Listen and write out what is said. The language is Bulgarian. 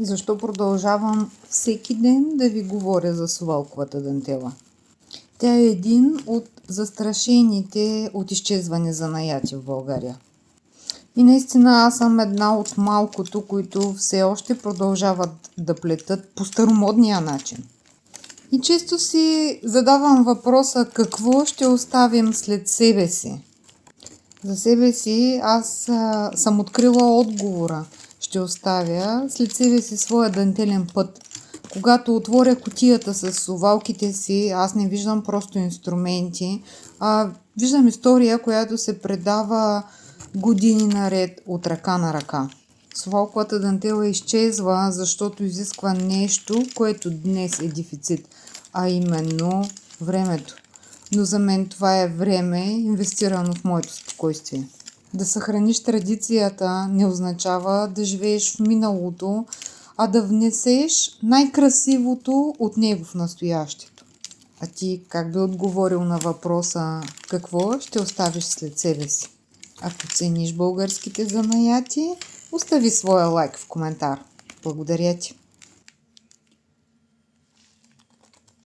Защо продължавам всеки ден да ви говоря за совалковата дантела? Тя е един от застрашените от изчезване занаяти в България. И наистина аз съм една от малкото, които все още продължават да плетат по старомодния начин. И често си задавам въпроса какво ще оставим след себе си. За себе си аз съм открила отговора. Ще оставя след себе си своя дантелен път. Когато отворя кутията с совалките си, аз не виждам просто инструменти, а виждам история, която се предава години наред от ръка на ръка. Совалковата дантела изчезва, защото изисква нещо, което днес е дефицит, а именно времето. Но за мен това е време, инвестирано в моето спокойствие. Да съхраниш традицията не означава да живееш в миналото, а да внесеш най-красивото от него в настоящето. А ти как би отговорил на въпроса какво ще оставиш след себе си? Ако цениш българските занаяти, остави своя лайк в коментар. Благодаря ти!